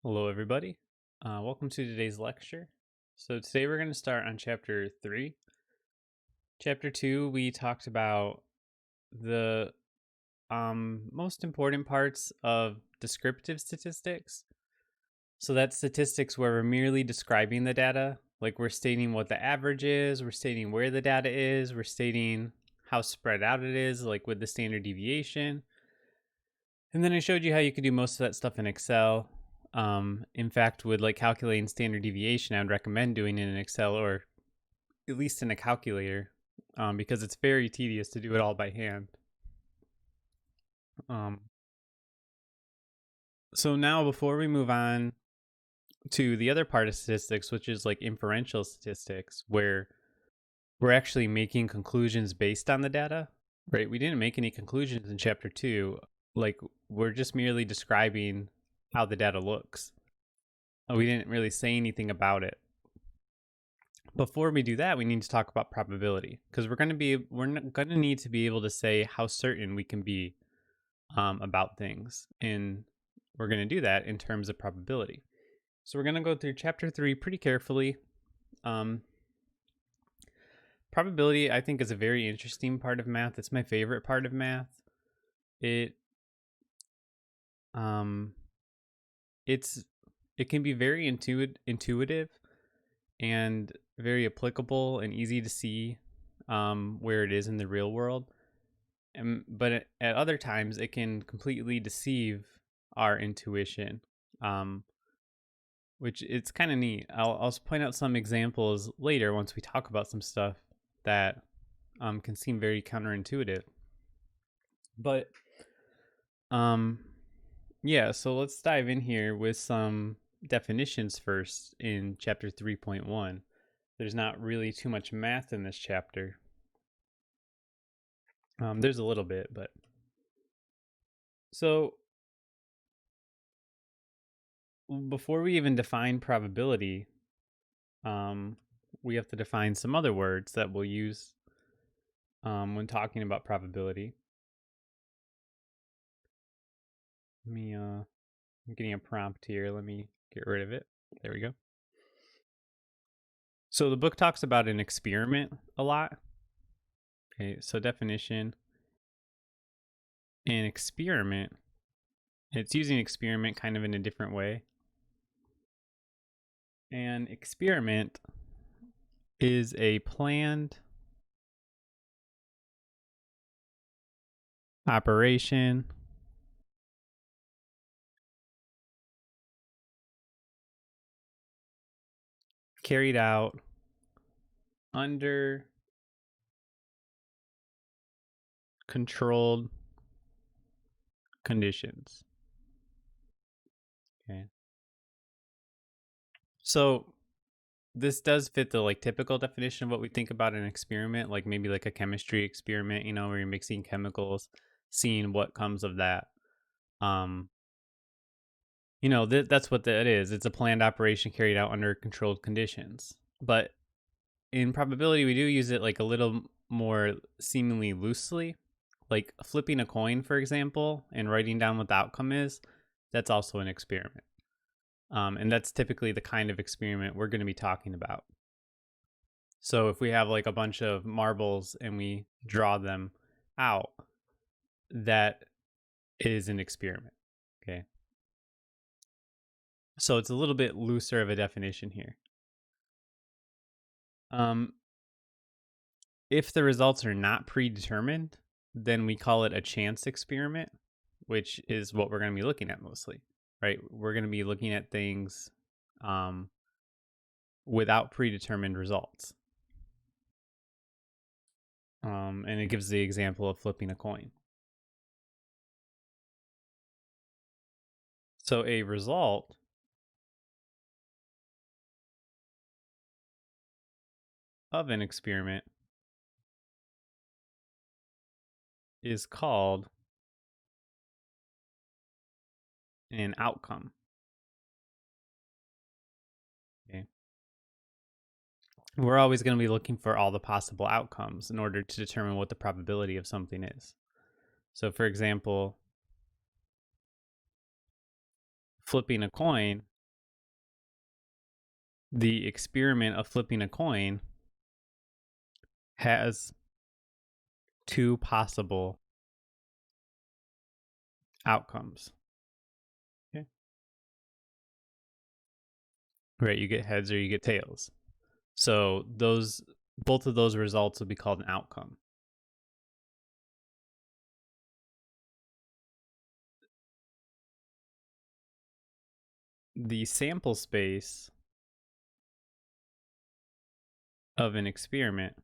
Hello, everybody. Welcome to today's lecture. So today we're going to start on Chapter 3. Chapter 2, we talked about the most important parts of descriptive statistics. So that's statistics where we're merely describing the data, like we're stating what the average is, we're stating where the data is, we're stating how spread out it is, like with the standard deviation. And then I showed you how you could do most of that stuff in Excel. In fact, with like calculating standard deviation, I would recommend doing it in Excel or at least in a calculator, because it's very tedious to do it all by hand. So now before we move on to the other part of statistics, which is like inferential statistics, where we're actually making conclusions based on the data, right? We didn't make any conclusions in chapter 2. Like we're just merely describing how the data looks. We didn't really say anything about it. Before we do that, we need to talk about probability, because we're going to need to be able to say how certain we can be about things, and we're going to do that in terms of probability. So we're going to go through chapter 3 pretty carefully. Probability, I think, is a very interesting part of math. It's my favorite part of math. It can be very intuitive and very applicable and easy to see where it is in the real world. But at other times, it can completely deceive our intuition, which it's kind of neat. I'll point out some examples later once we talk about some stuff that can seem very counterintuitive. But yeah, so let's dive in here with some definitions first in chapter 3.1. There's not really too much math in this chapter. There's a little bit, but so before we even define probability, we have to define some other words that we'll use when talking about probability. I'm getting a prompt here. Let me get rid of it. There we go. So the book talks about an experiment a lot. Okay, so definition. An experiment, it's using experiment kind of in a different way. An experiment is a planned operation carried out under controlled conditions. Okay. So this does fit the like typical definition of what we think about an experiment, like maybe like a chemistry experiment, where you're mixing chemicals, seeing what comes of that. That's what that is. It's a planned operation carried out under controlled conditions. But in probability, we do use it like a little more seemingly loosely, like flipping a coin, for example, and writing down what the outcome is. That's also an experiment. And that's typically the kind of experiment we're going to be talking about. So if we have like a bunch of marbles and we draw them out, that is an experiment. Okay. So it's a little bit looser of a definition here. If the results are not predetermined, then we call it a chance experiment, which is what we're going to be looking at mostly, right? We're going to be looking at things without predetermined results. And it gives the example of flipping a coin. So a result of an experiment is called an outcome. Okay. We're always going to be looking for all the possible outcomes in order to determine what the probability of something is. So for example, flipping a coin the experiment of flipping a coin has two possible outcomes. Okay. Right, you get heads or you get tails. So both of those results will be called an outcome. The sample space of an experiment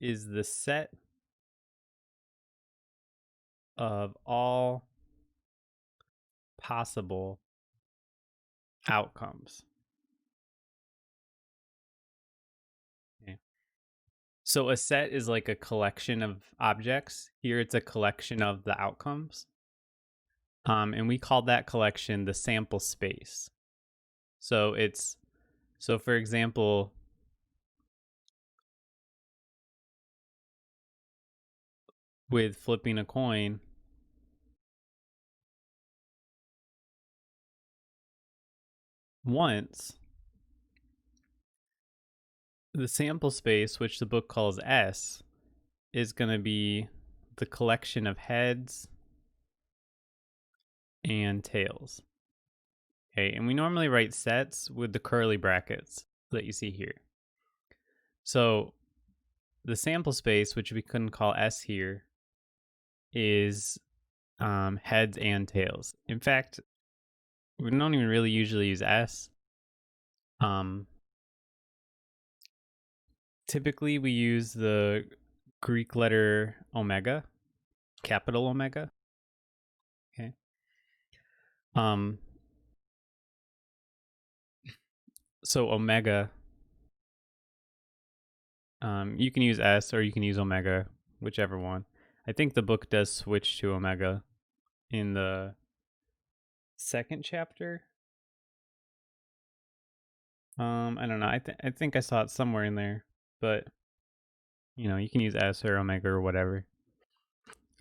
is the set of all possible outcomes. Okay. So a set is like a collection of objects. Here it's a collection of the outcomes. And we call that collection the sample space. So for example, with flipping a coin, once the sample space, which the book calls S, is going to be the collection of heads and tails. Okay, and we normally write sets with the curly brackets that you see here. So the sample space, which we couldn't call S here, is heads and tails. In fact, we don't even really usually use S. Typically, we use the Greek letter omega, capital omega. Okay. So omega, you can use S or you can use omega, whichever one. I think the book does switch to omega in the second chapter. I don't know. I think I saw it somewhere in there, but you can use S or omega or whatever.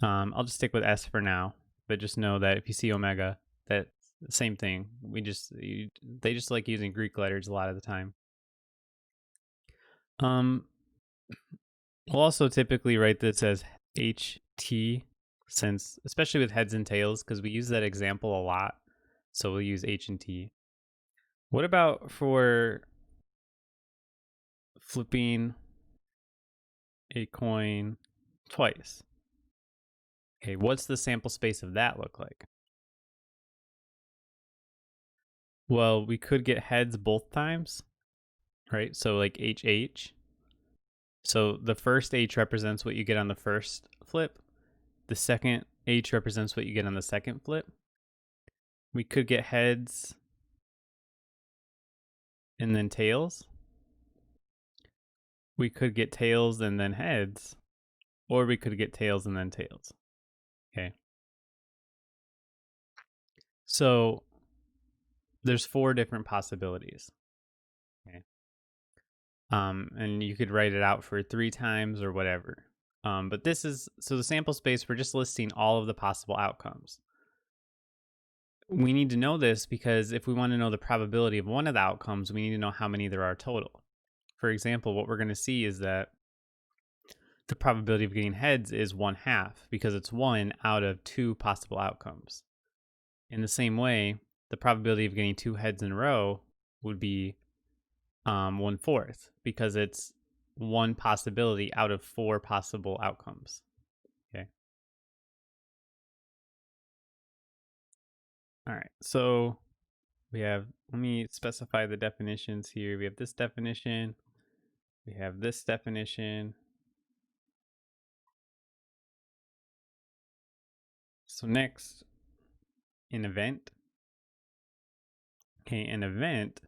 I'll just stick with S for now, but just know that if you see omega, that's the same thing. They just like using Greek letters a lot of the time. We'll also typically write this as HT, since especially with heads and tails, because we use that example a lot. So we'll use H and T. What about for flipping a coin twice? Okay, what's the sample space of that look like? Well, we could get heads both times, right? So like HH. So the first H represents what you get on the first flip. The second H represents what you get on the second flip. We could get heads and then tails. We could get tails and then heads, or we could get tails and then tails. Okay. So there's 4 different possibilities. Okay. And you could write it out for 3 times or whatever. But so the sample space, we're just listing all of the possible outcomes. We need to know this because if we want to know the probability of one of the outcomes, we need to know how many there are total. For example, what we're going to see is that the probability of getting heads is 1/2 because it's 1 out of 2 possible outcomes. In the same way, the probability of getting 2 heads in a row would be 1/4 because it's 1 possibility out of 4 possible outcomes. Okay. All right. So let me specify the definitions here. We have this definition. We have this definition. So next, an event. Okay, an event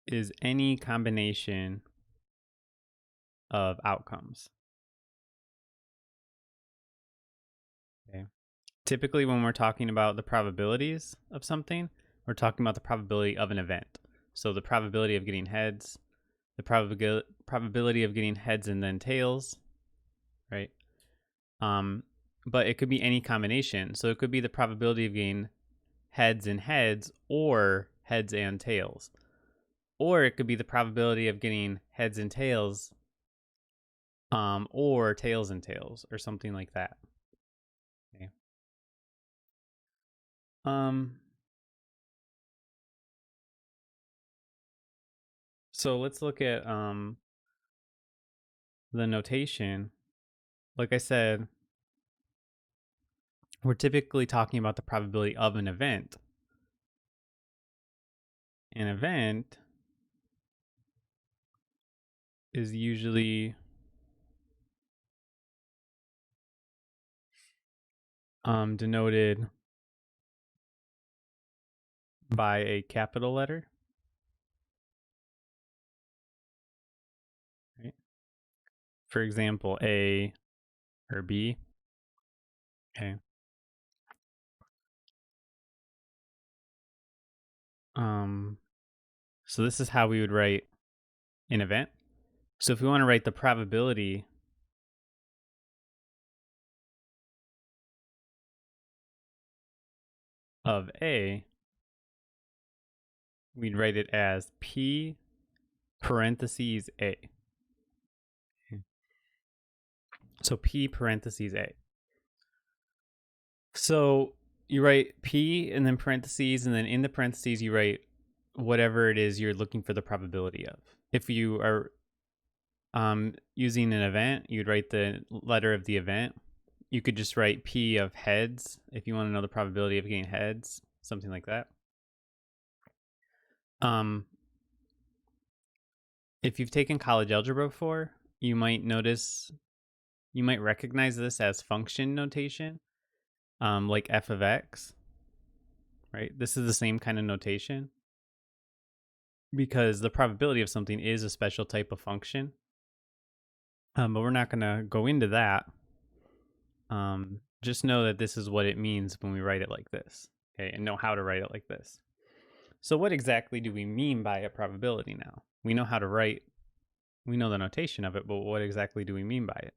is any combination of outcomes. Okay. Typically, when we're talking about the probabilities of something, we're talking about the probability of an event. So the probability of getting heads, the probability of getting heads and then tails, right? But it could be any combination. So it could be the probability of getting heads and heads or heads and tails. Or it could be the probability of getting heads and tails or tails and tails or something like that. Okay. So let's look at the notation. Like I said, we're typically talking about the probability of an event. An event is usually denoted by a capital letter. Right? For example, A or B. Okay. So this is how we would write an event. So if we want to write the probability of A, we'd write it as P parentheses A. Okay. So P parentheses A. So you write P and then parentheses, and then in the parentheses you write whatever it is you're looking for the probability of. If you are using an event, you'd write the letter of the event. You could just write P of heads if you want to know the probability of getting heads, something like that. If you've taken college algebra before, you might recognize this as function notation, like f of x, right? This is the same kind of notation because the probability of something is a special type of function. But we're not going to go into that. Just know that this is what it means when we write it like this, okay, and know how to write it like this. So what exactly do we mean by a probability now? We know how to write, we know the notation of it, but what exactly do we mean by it?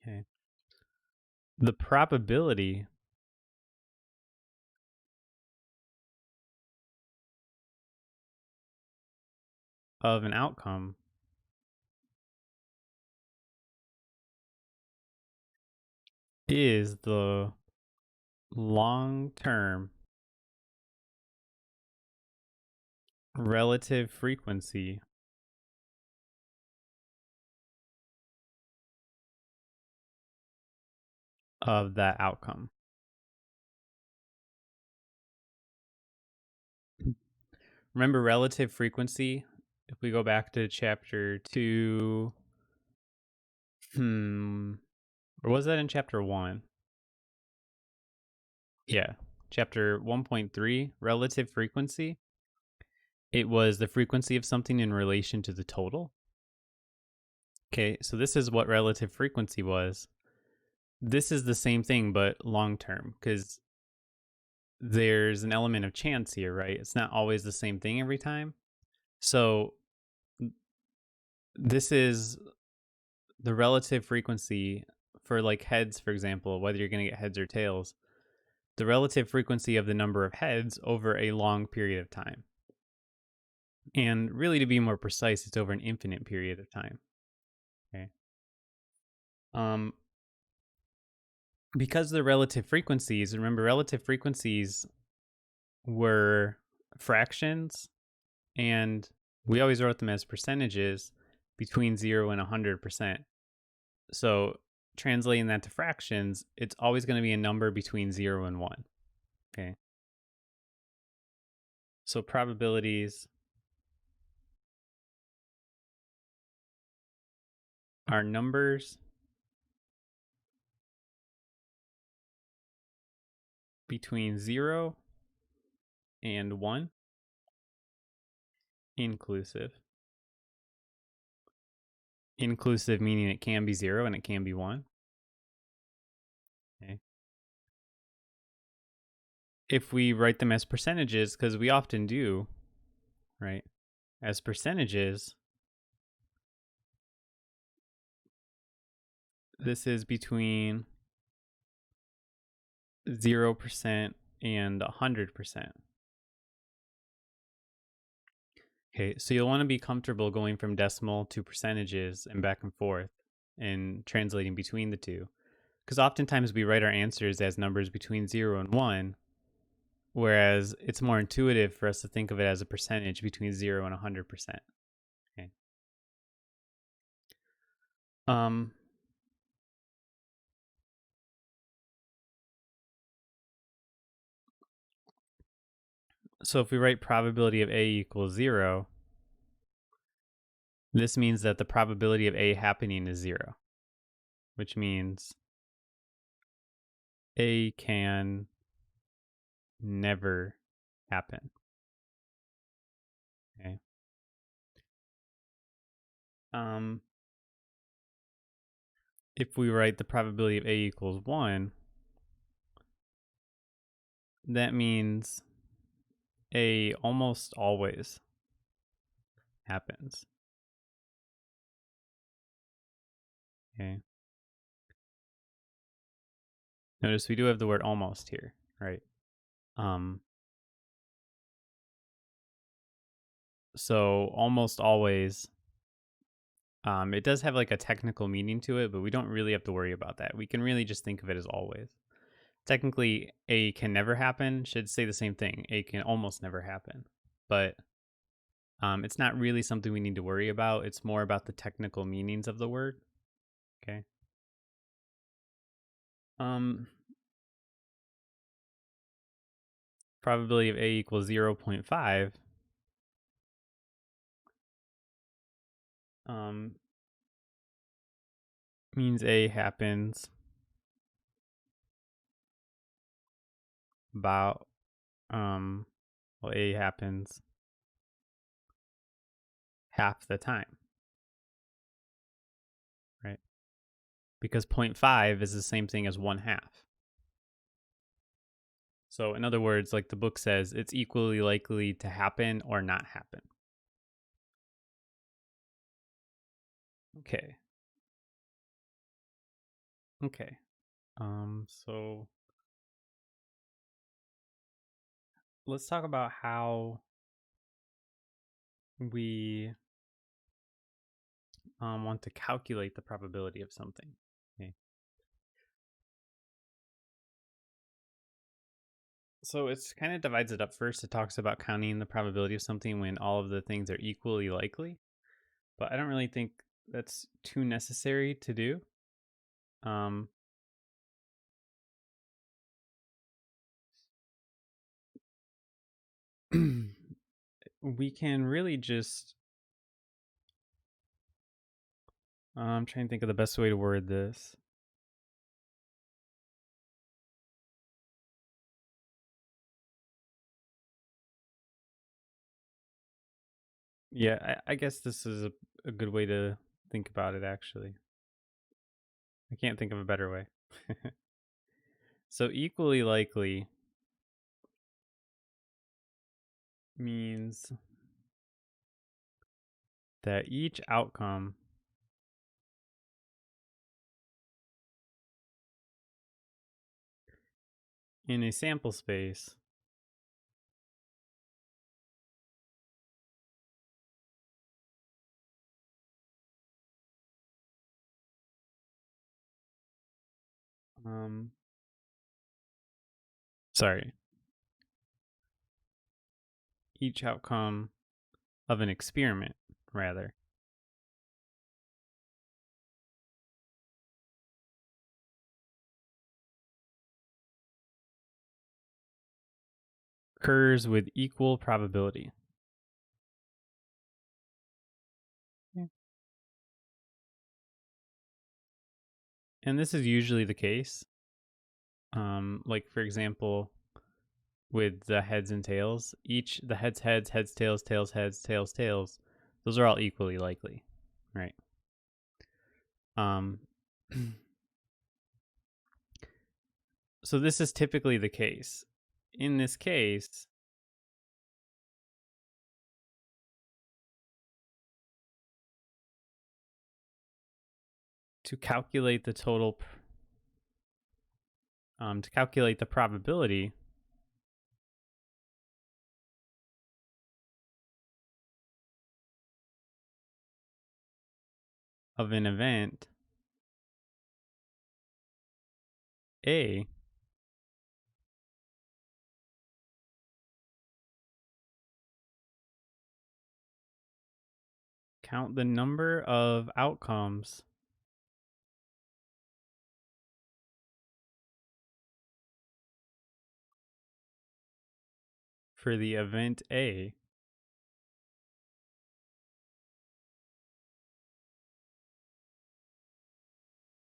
Okay. The probability of an outcome is the long-term relative frequency of that outcome. Remember relative frequency? If we go back to chapter 2, or was that in chapter 1? Yeah, chapter 1.3, relative frequency. It was the frequency of something in relation to the total. Okay, so this is what relative frequency was. This is the same thing, but long term, because there's an element of chance here, right? It's not always the same thing every time. So this is the relative frequency for like heads, for example, whether you're going to get heads or tails, the relative frequency of the number of heads over a long period of time. And really, to be more precise, it's over an infinite period of time. Okay. Because the relative frequencies, remember, relative frequencies were fractions, and we always wrote them as percentages between 0 and 100%. So translating that to fractions, it's always going to be a number between 0 and 1. Okay. So probabilities are numbers between 0 and 1 inclusive. Inclusive meaning it can be 0 and it can be 1. Okay. If we write them as percentages, because we often do, right? As percentages, this is between 0% and 100%. Okay, so you'll want to be comfortable going from decimal to percentages and back and forth and translating between the two. Because oftentimes we write our answers as numbers between 0 and 1, whereas it's more intuitive for us to think of it as a percentage between 0 and 100%. Okay. So if we write probability of A equals 0, this means that the probability of A happening is 0, which means A can never happen. Okay. If we write the probability of A equals 1, that means A almost always happens. Okay. Notice we do have the word almost here, right? So almost always, it does have like a technical meaning to it, but we don't really have to worry about that. We can really just think of it as always. Technically, A can never happen should say the same thing. A can almost never happen, but it's not really something we need to worry about. It's more about the technical meanings of the word. Okay. Probability of A equals 0.5. Means A happens about well, A happens half the time, right? Because 0.5 is the same thing as 1/2. So in other words, like the book says, it's equally likely to happen or not happen. Okay. Okay. So let's talk about how we want to calculate the probability of something. Okay. So it's kind of divides it up first. It talks about counting the probability of something when all of the things are equally likely, but I don't really think that's too necessary to do. We can really just I'm trying to think of the best way to word this. Yeah, I guess this is a good way to think about it, actually. I can't think of a better way. So, equally likely means that each outcome in a sample space sorry, each outcome of an experiment, rather, occurs with equal probability. Yeah. And this is usually the case. Like, for example, with the heads and tails, the heads, tails, heads, tails, those are all equally likely, right? So this is typically the case. In this case, to calculate the total, to calculate the probability of an event A count the number of outcomes for the event A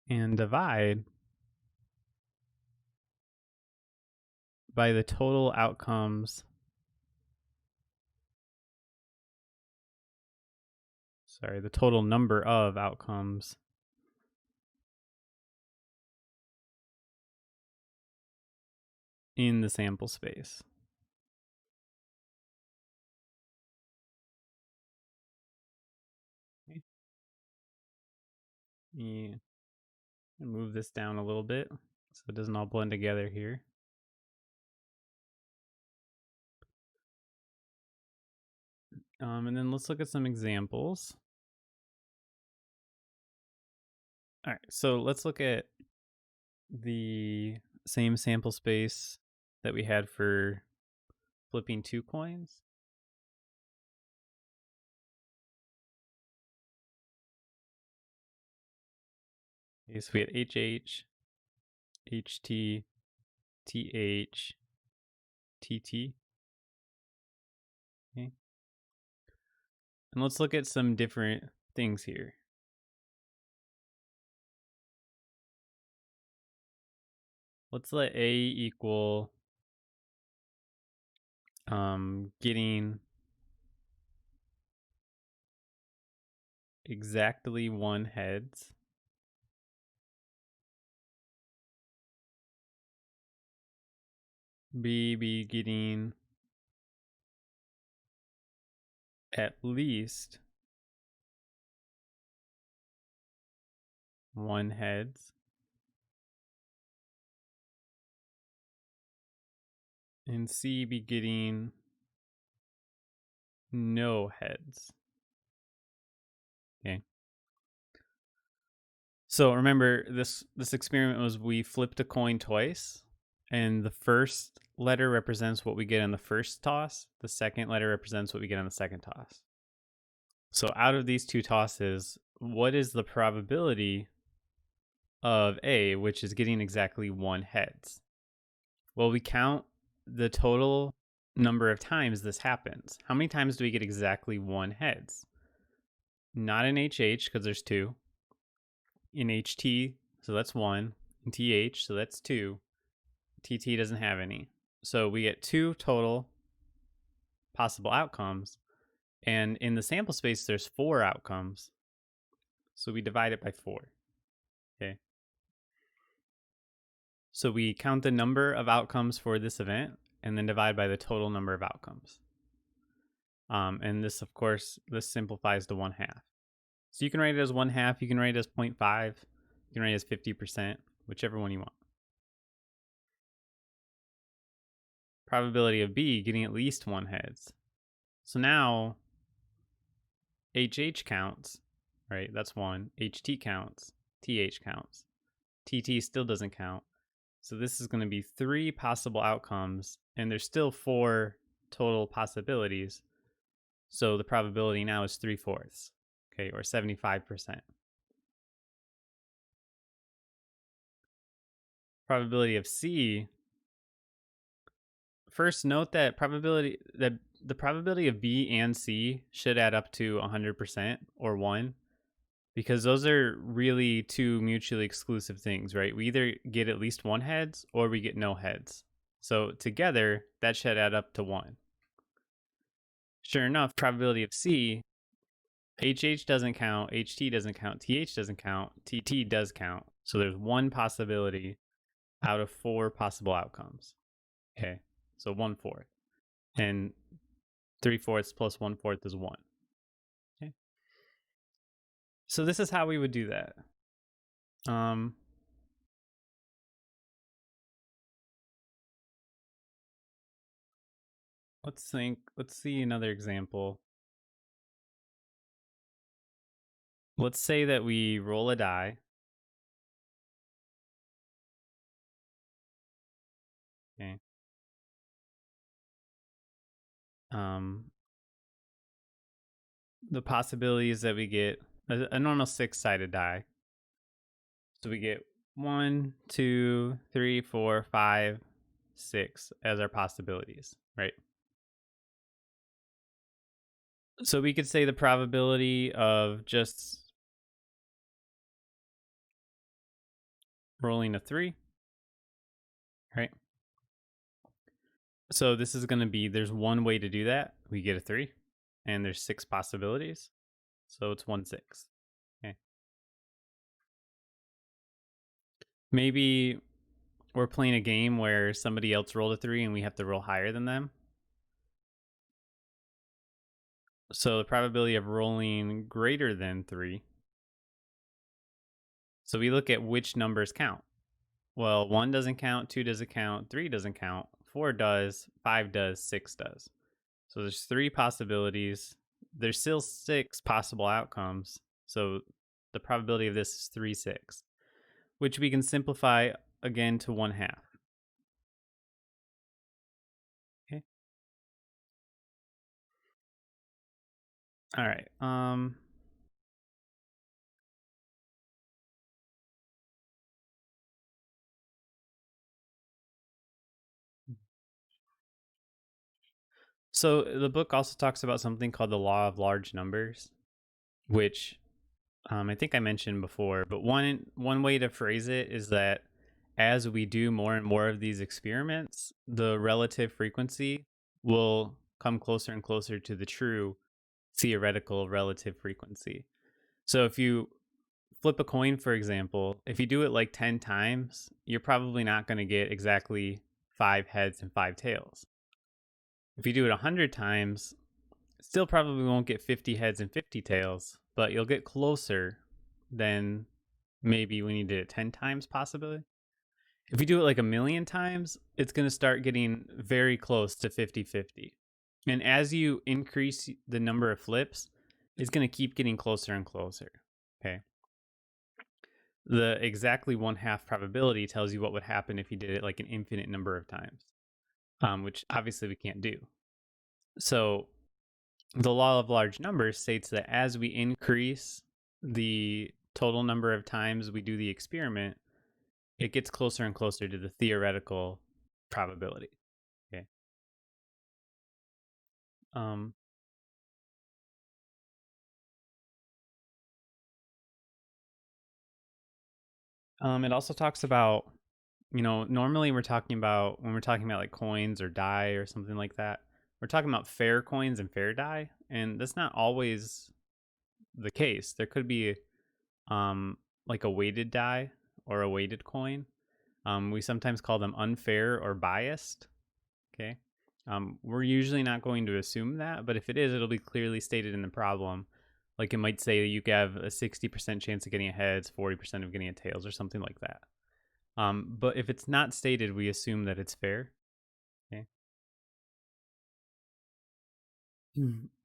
and divide by the total outcomes, the total number of outcomes in the sample space. Okay. Yeah. Move this down a little bit so it doesn't all blend together here. And then let's look at some examples. All right, so let's look at the same sample space that we had for flipping 2 coins. Okay, so we had HH, HT, TH, TT. Okay. And let's look at some different things here. Let's let A equal getting exactly 1 heads. B be getting at least 1 heads. And C be getting no heads. Okay. So remember, this experiment was we flipped a coin twice, and the first letter represents what we get in the first toss. The second letter represents what we get on the second toss. So out of these 2 tosses, what is the probability of A, which is getting exactly 1 heads? Well, we count the total number of times this happens. How many times do we get exactly 1 heads? Not in HH, because there's 2. In HT, so that's 1. In TH, so that's 2. TT doesn't have any. So we get 2 total possible outcomes. And in the sample space, there's 4 outcomes. So we divide it by 4. Okay. So we count the number of outcomes for this event and then divide by the total number of outcomes. And this, of course, this simplifies to 1/2. So you can write it as 1/2, you can write it as 0.5, you can write it as 50%, whichever one you want. Probability of B getting at least 1 heads. So now HH counts, right? That's 1. HT counts. TH counts. TT still doesn't count. So this is going to be 3 possible outcomes, and there's still 4 total possibilities. So the probability now is 3/4, okay, or 75%. Probability of C. First, note that the probability of B and C should add up to 100% or 1, because those are really 2 mutually exclusive things, right? We either get at least 1 heads or we get no heads. So together, that should add up to 1. Sure enough, probability of C, HH doesn't count, HT doesn't count, TH doesn't count, TT does count. So there's 1 possibility out of 4 possible outcomes. Okay, so 1/4. And 3/4 plus 1/4 is 1. Okay. So this is how we would do that. Um, let's think. Let's see another example. Let's say that we roll a die. Okay. Um, the possibility is that we get a normal 6-sided die. So we get 1, 2, 3, 4, 5, 6 as our possibilities, right? So we could say the probability of just rolling a 3, right? So this is going to be, there's one way to do that. We get a 3, and there's 6 possibilities. So it's 1/6. Okay. Maybe we're playing a game where somebody else rolled a 3 and we have to roll higher than them. So the probability of rolling greater than 3. So we look at which numbers count. Well, 1 doesn't count, 2 doesn't count, 3 doesn't count, 4 does, 5 does, 6 does. So there's 3 possibilities. There's still 6 possible outcomes. So the probability of this is 3/6, which we can simplify again to 1/2. Okay. All right. So the book also talks about something called the law of large numbers, which I think I mentioned before. But one way to phrase it is that as we do more and more of these experiments, the relative frequency will come closer and closer to the true theoretical relative frequency. So if you flip a coin, for example, if you do it like 10 times, you're probably not going to get exactly 5 heads and 5 tails. If you do it 100 times, still probably won't get 50 heads and 50 tails, but you'll get closer than maybe when you did it 10 times, possibly. If you do it like a million times, it's going to start getting very close to 50-50. And as you increase the number of flips, it's going to keep getting closer and closer. Okay. The exactly 1/2 probability tells you what would happen if you did it like an infinite number of times, which obviously we can't do. So the law of large numbers states that as we increase the total number of times we do the experiment, it gets closer and closer to the theoretical probability. Okay. Um, it also talks about, normally we're talking about, when we're talking about like coins or die or something like that, we're talking about fair coins and fair die. And that's not always the case. There could be like a weighted die or a weighted coin. We sometimes call them unfair or biased. Okay. We're usually not going to assume that, but if it is, it'll be clearly stated in the problem. Like it might say that you have a 60% chance of getting a heads, 40% of getting a tails, or something like that. But if it's not stated, we assume that it's fair. Okay.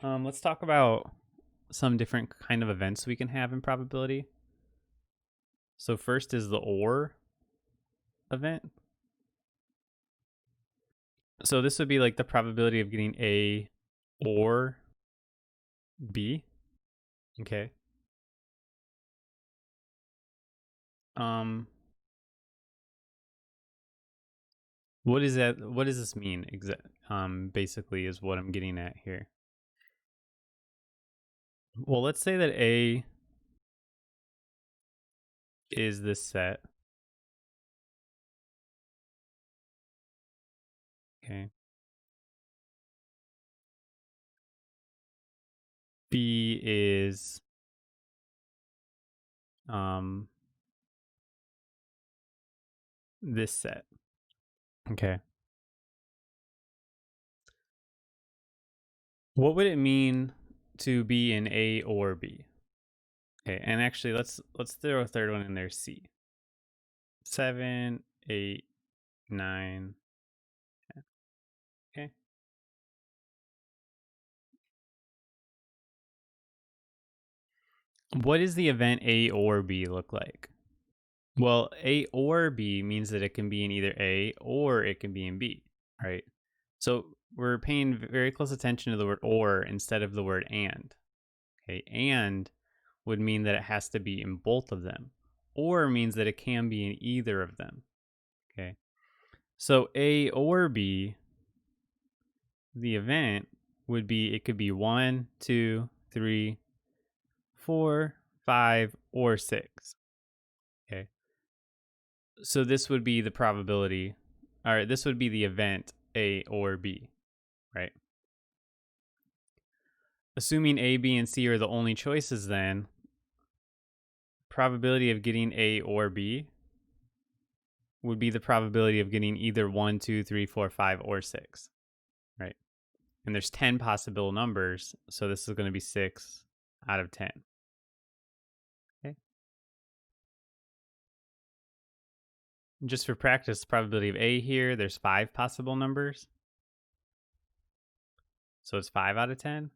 Let's talk about some different kind of events we can have in probability. So first is the or event. So this would be like the probability of getting A or B. Okay. Um, what is that? What does this mean? Basically, is what I'm getting at here. Well, let's say that A is this set. Okay. B is um this set. Okay. What would it mean to be in A or B? Okay, and actually let's throw a third one in there, C. 7, 8, 9. Okay. What does the event A or B look like? Well, A or B means that it can be in either A or it can be in B, right? So we're paying very close attention to the word or instead of the word and. Okay, and would mean that it has to be in both of them, or means that it can be in either of them. Okay, so A or B, the event would be, it could be 1, 2, 3, 4, 5, or 6. Okay, so this would be the probability. All right, this would be the event A or B, right? Assuming A, B, and C are the only choices, then probability of getting A or B would be the probability of getting either 1, 2, 3, 4, 5, or 6, right? And there's 10 possible numbers, so this is going to be 6 out of 10. Okay. And just for practice, the probability of A here, there's 5 possible numbers, so it's 5 out of 10.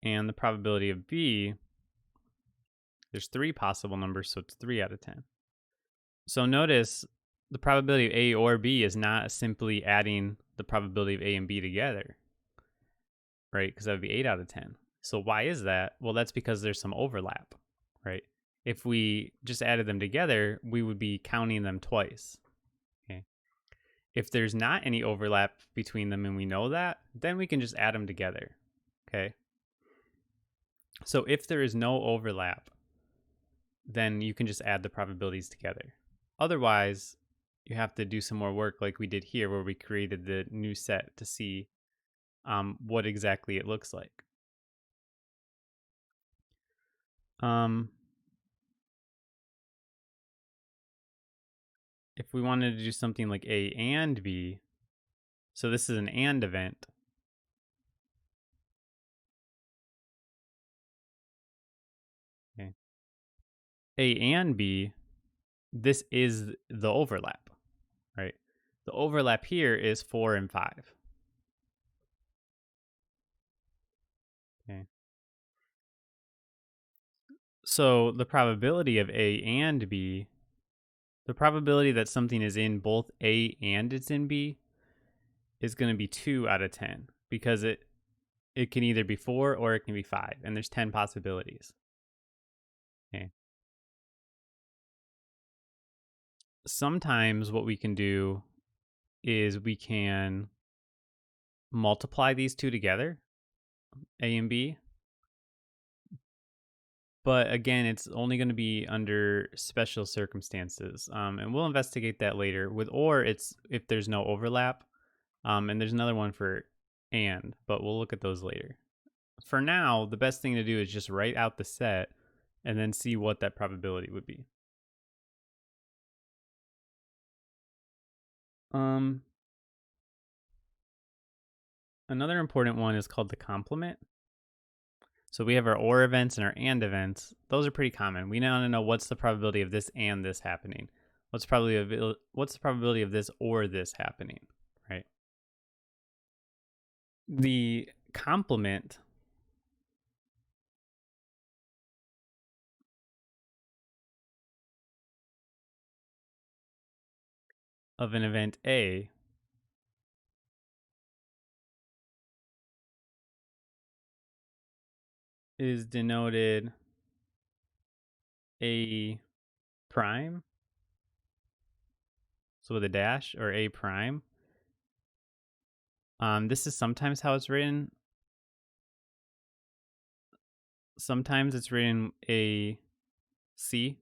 And the probability of B, there's 3 possible numbers, so it's 3 out of 10. So notice the probability of A or B is not simply adding the probability of A and B together, right? Because that would be 8 out of 10. So why is that? Well, that's because there's some overlap, right? If we just added them together, we would be counting them twice. Okay. If there's not any overlap between them and we know that, then we can just add them together. Okay. So if there is no overlap, then you can just add the probabilities together. Otherwise, you have to do some more work like we did here where we created the new set to see what exactly it looks like. If we wanted to do something like A and B, so this is an AND event. Okay. A and B, this is the overlap, right? The overlap here is 4 and 5. Okay. So the probability of A and B, the probability that something is in both A and it's in B is going to be 2 out of 10 because it can either be 4 or it can be 5, and there's 10 possibilities. Okay. Sometimes what we can do is we can multiply these two together, A and B. But again, it's only going to be under special circumstances. And we'll investigate that later. With or, it's if there's no overlap. And there's another one for and, but we'll look at those later. For now, the best thing to do is just write out the set and then see what that probability would be. Another important one is called the complement. So we have our or events and our and events. Those are pretty common. We want to know what's the probability of this and this happening. What's the probability of this or this happening, right? The complement of an event A is denoted A prime, so with a dash, or A prime. This is sometimes how it's written. Sometimes it's written A C,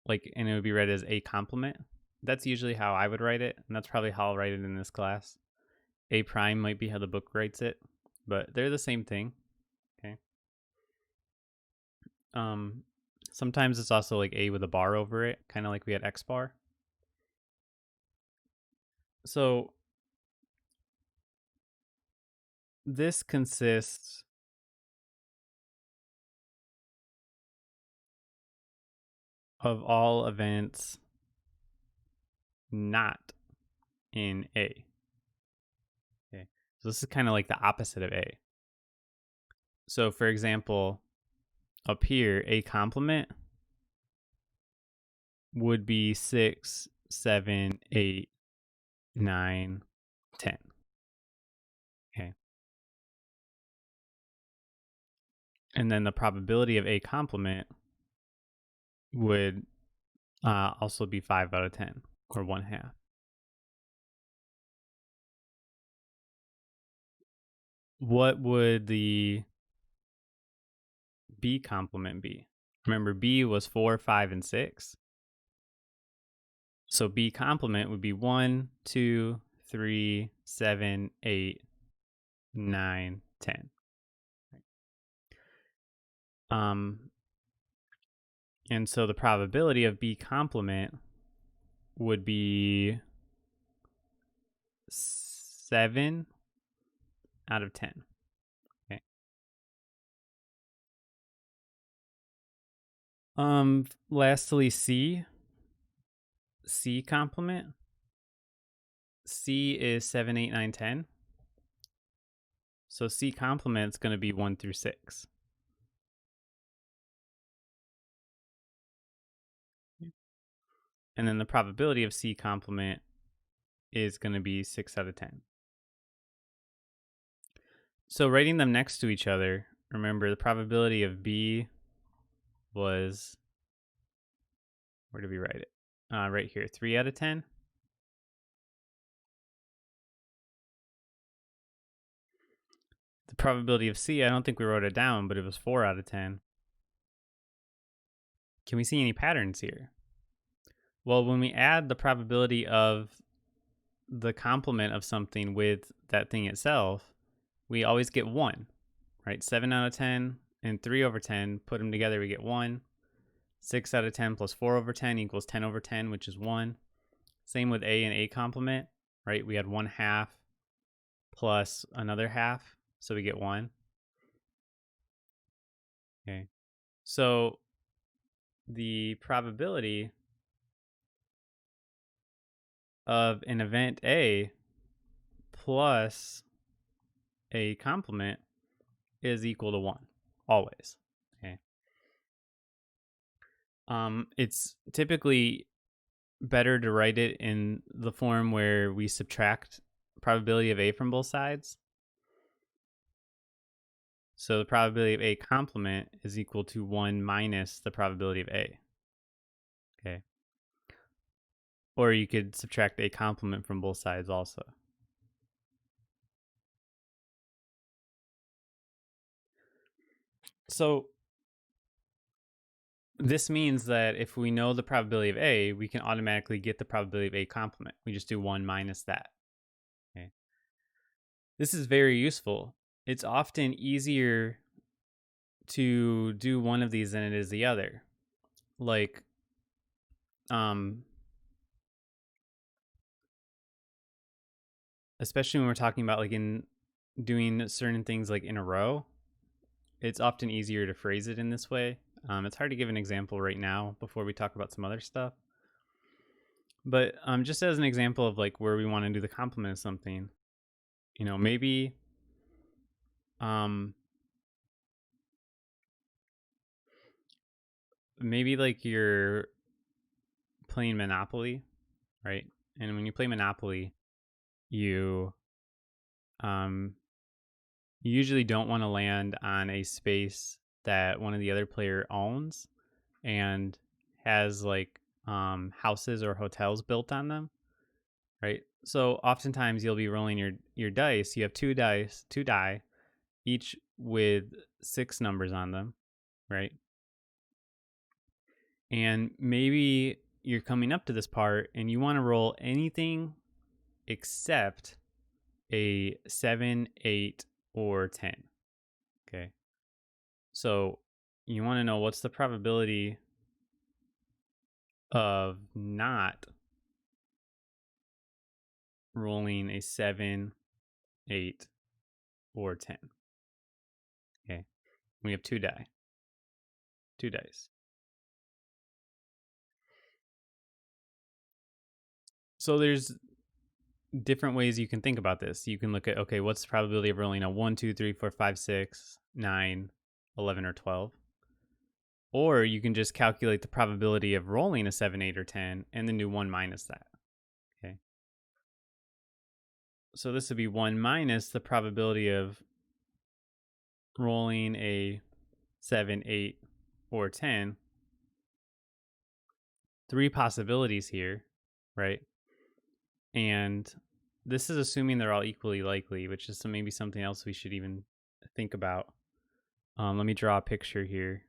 like, and it would be read as A complement. That's usually how I would write it, and that's probably how I'll write it in this class. A prime might be how the book writes it, but they're the same thing. Okay. Sometimes it's also like A with a bar over it, kind of like we had X bar. So this consists of all events not in A. Okay. So this is kind of like the opposite of A. So for example, up here, A complement would be 6, 7, 8, 9, 10. Okay. And then the probability of A complement would also be 5 out of 10, or 1/2. What would the B complement be? Remember, B was 4, 5, and 6. So B complement would be 1, 2, 3, 7, 8, 9, 10. And so the probability of B complement would be 7 out of 10. Okay. Lastly, C complement. C is 7, 8, 9, 10. So C complement is going to be 1 through 6. And then the probability of C complement is going to be 6 out of 10. So writing them next to each other, remember the probability of B was, where did we write it? Right here, 3 out of 10. The probability of C, I don't think we wrote it down, but it was 4 out of 10. Can we see any patterns here? Well, when we add the probability of the complement of something with that thing itself, we always get 1, right? 7 out of 10 and 3 over 10, put them together, we get 1. 6 out of 10 plus 4 over 10 equals 10 over 10, which is 1. Same with A and A complement, right? We had 1/2 plus another half, so we get 1. Okay. So the probability of an event A plus a complement is equal to 1, always. Okay. It's typically better to write it in the form where we subtract probability of A from both sides. So the probability of A complement is equal to 1 minus the probability of A. Okay. Or you could subtract A complement from both sides also. So this means that if we know the probability of A, we can automatically get the probability of A complement. We just do 1 minus that. Okay. This is very useful. It's often easier to do one of these than it is the other. Like, especially when we're talking about like in doing certain things like in a row, it's often easier to phrase it in this way. It's hard to give an example right now before we talk about some other stuff. But just as an example of like where we want to do the complement of something, maybe maybe like you're playing Monopoly, right? And when you play Monopoly, you you usually don't want to land on a space that one of the other player owns and has like houses or hotels built on them, right? So oftentimes you'll be rolling your dice. You have two die, each with 6 numbers on them, right? And maybe you're coming up to this part and you want to roll anything except a 7, 8, or 10. Okay. So you want to know what's the probability of not rolling a 7, 8, or 10. Okay. We have 2 dice. So there's different ways you can think about this. You can look at, okay, what's the probability of rolling a 1, 2, 3, 4, 5, 6, 9, 11, or 12? Or you can just calculate the probability of rolling a 7, 8, or 10, and then do 1 minus that. Okay. So this would be 1 minus the probability of rolling a 7, 8, or 10. 3 possibilities here, right? And this is assuming they're all equally likely, which is maybe something else we should even think about. Let me draw a picture here.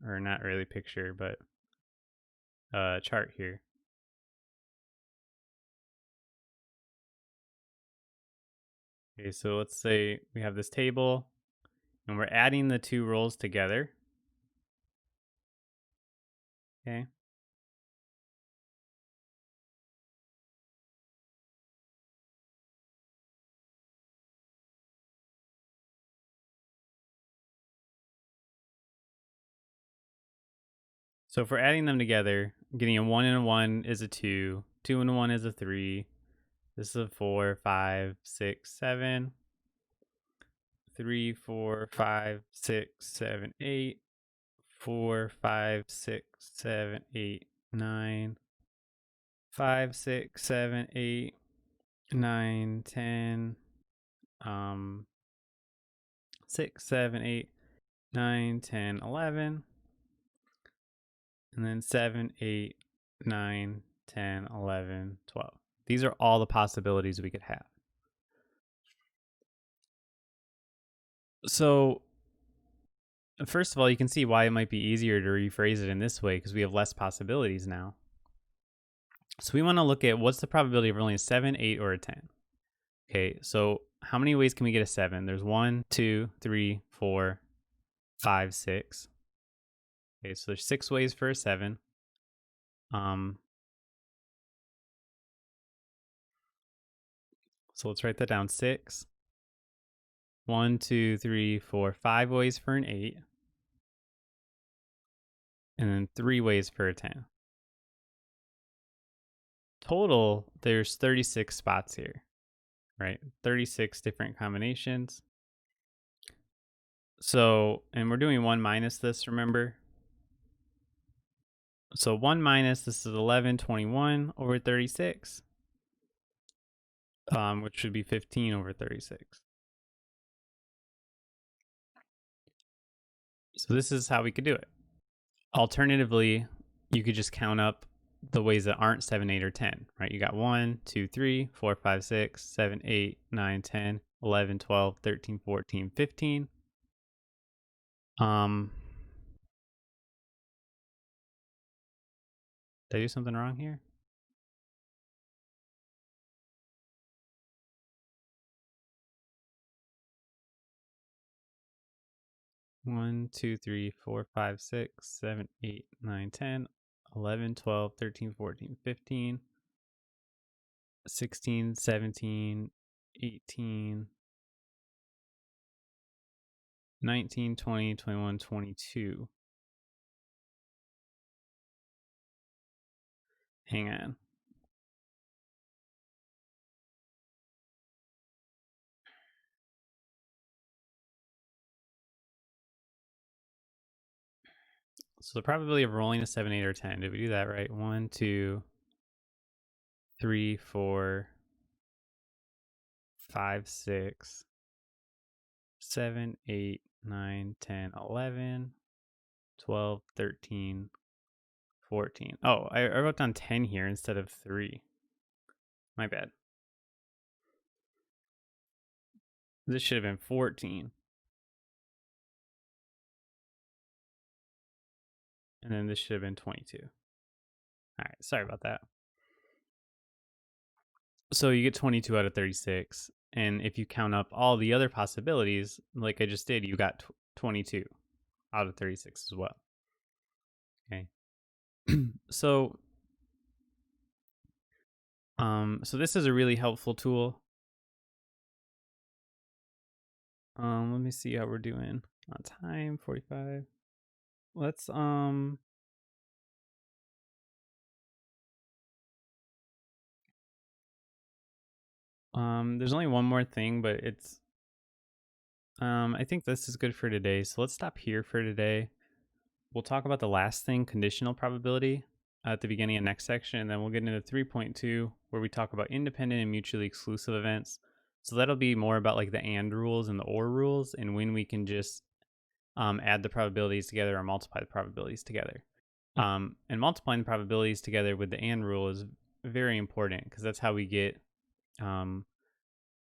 Or not really picture, but a chart here. Okay, so let's say we have this table and we're adding the two rows together. Okay. So if we're adding them together, getting a 1 and a 1 is a 2, 2 and a 1 is a 3, this is a 4, 5, 6, 7, 3, 4, 5, 6, 7, 8, 4, 5, 6, 7, 8, 9, 5, 6, 7, 8, 9, 10, 6, 7, 8, 9, 10, 11, and then 7, 8, 9, 10, 11, 12. These are all the possibilities we could have. So, first of all, you can see why it might be easier to rephrase it in this way because we have less possibilities now. So, we want to look at what's the probability of rolling a 7, 8, or a 10. Okay, so how many ways can we get a 7? There's 1, 2, 3, 4, 5, 6. Okay, so there's 6 ways for a 7. So let's write that down. 6. 1, 2, 3, 4, 5 ways for an 8. And then 3 ways for a 10. Total, there's 36 spots here, right? 36 different combinations. So, and we're doing 1 minus this, remember? So 1 minus, this is 11/21 over 36, which would be 15 over 36. So this is how we could do it. Alternatively, you could just count up the ways that aren't 7, 8, or 10, right? You got 1, 2, 3, 4, 5, 6, 7, 8, 9, 10, 11, 12, 13, 14, 15. Did I do something wrong here? One, 2, 3, 4, 5, 6, 7, 8, 9, 10, 11, 12, 13, 14, 15, 16, 17, 18, 19, 20, 21, 22. Hang on. So the probability of rolling a 7, 8, or 10. Did we do that right? 1, 2, 3, 4, 5, 6, 7, 8, 9, 10, 11, 12, 13, 14. Oh, I wrote down 10 here instead of 3. My bad. This should have been 14. And then this should have been 22. All right, sorry about that. So you get 22 out of 36. And if you count up all the other possibilities, like I just did, you got 22 out of 36 as well. Okay. So this is a really helpful tool. Let me see how we're doing on time. 45. Let's There's only one more thing, but it's I think this is good for today. So let's stop here for today. We'll talk about the last thing, conditional probability, at the beginning of next section, and then we'll get into 3.2 where we talk about independent and mutually exclusive events. So that'll be more about like the and rules and the or rules, and when we can just add the probabilities together or multiply the probabilities together. And multiplying the probabilities together with the and rule is very important because that's how we get a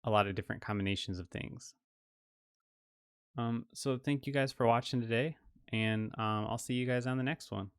lot of different combinations of things. So thank you guys for watching today, and I'll see you guys on the next one.